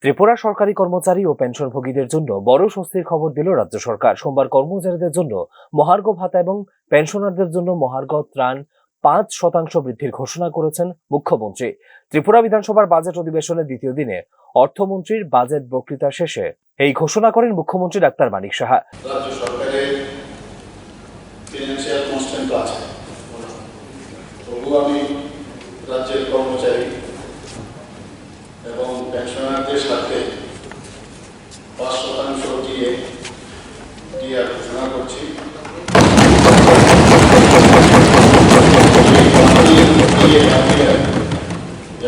ত্রিপুরা সরকারি কর্মচারী ও পেনশনভোগীদের জন্য বড় স্বস্তির খবর দিল রাজ্য সরকার। সোমবার কর্মচারীদের জন্য মহার্ঘ ভাতা এবং পেনশনারদের জন্য মহার্ঘ ত্রাণ ৫% বৃদ্ধির ঘোষণা করেছেন মুখ্যমন্ত্রী। ত্রিপুরা বিধানসভার বাজেট অধিবেশনের দ্বিতীয় দিনে অর্থমন্ত্রীর বাজেট বক্তৃতা শেষে এই ঘোষণা করেন মুখ্যমন্ত্রী ডাক্তার মানিক সাহা। রাজ্য সরকারের ফিনান্সিয়াল কনস্ট্যান্ট আছে, তবুও আমি রাজ্যের কর্মচারী এবং পেনশনারদের সাথে ৫% ডিআর ঘোষণা করছি।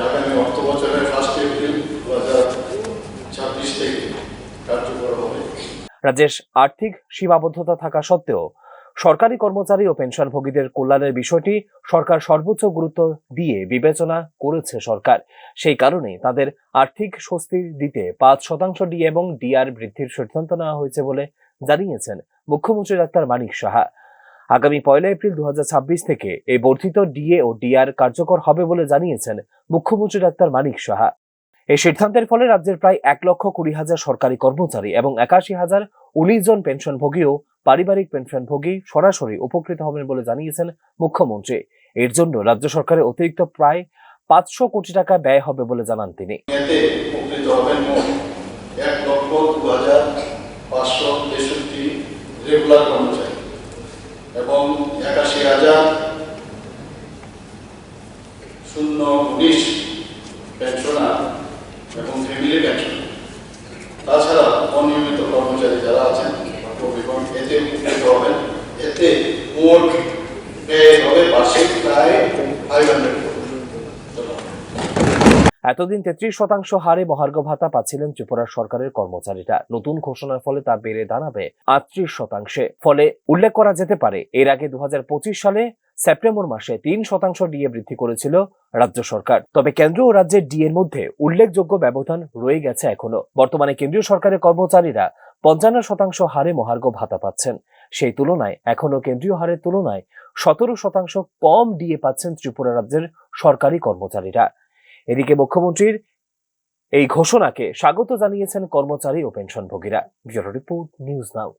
আগামী অর্থ বছরের 1 এপ্রিল 2026 থেকে কার্যকর হবে। রাজ্যের আর্থিক সীমাবদ্ধতা থাকা সত্ত্বেও সরকারি কর্মচারী ও পেনশনভোগীদের কল্যাণের বিষয়টি সরকার সর্বোচ্চ গুরুত্ব দিয়ে বিবেচনা করেছে। সরকার সেই কারণে তাদের আর্থিক স্বস্তি দিতে ৫% ডিএ এবং ডিআর বৃদ্ধির সিদ্ধান্ত নেওয়া হয়েছে বলে জানিয়েছেন মুখ্যমন্ত্রী ডাক্তার মানিক সাহা। আগামী ১ এপ্রিল ২০২৬ থেকে এই বর্ধিত ডিএ ও ডিআর কার্যকর হবে বলে জানিয়েছেন মুখ্যমন্ত্রী ডাক্তার মানিক সাহা। এই সিদ্ধান্তের ফলে রাজ্যের প্রায় ১,২০,০০০ সরকারি কর্মচারী এবং ৮১,০১৯ জন পেনশনভোগী ও পারিবারিক পেনশনভোগী সরাসরি উপকৃত হবেন বলে জানিয়েছেন মুখ্যমন্ত্রী। এর জন্য রাজ্য সরকারের অতিরিক্ত প্রায় ৫০০ কোটি টাকা ব্যয় হবে বলে জানান তিনি। এতে উপকৃত হবেন মোট ১,০২,৫৬৩ রেগুলার কর্মচারী এবং ৮১,০১৯ পেনশনার এবং ফ্যামিলি পেনশন, তাছাড়া অনিয়মিত কর্মচারী যারা আছেন এতে উপকৃত হবেন। এতে মোট ব্যয় হবে বার্ষিক প্রায় 500 কোটি। এতদিন ৩৩% হারে মহার্ঘ ভাতা পাচ্ছিলেন ত্রিপুরা সরকারের কর্মচারীরা। নতুন ঘোষণার ফলে তা বেড়ে দাঁড়াবে ৩৮%। ফলে উল্লেখ করা যেতে পারে এর আগে ২০২৫ সালে সেপ্টেম্বর মাসে ৩% ডিএ বৃদ্ধি করেছিল রাজ্য সরকার। তবে কেন্দ্র ও রাজ্যের ডিএর মধ্যে উল্লেখযোগ্য ব্যবধান রয়ে গেছে এখনো। বর্তমানে কেন্দ্রীয় সরকারের কর্মচারীরা ৫৫% হারে মহার্ঘ ভাতা পাচ্ছেন। সেই তুলনায় এখনো কেন্দ্রীয় হারের তুলনায় ১৭% কম ডিএ পাচ্ছেন ত্রিপুরা রাজ্যের সরকারি কর্মচারীরা। এদিকে মুখ্যমন্ত্রীর এই ঘোষণাকে স্বাগত জানিয়েছেন কর্মচারী ও পেনশনভোগীরা। Bureau report, news now.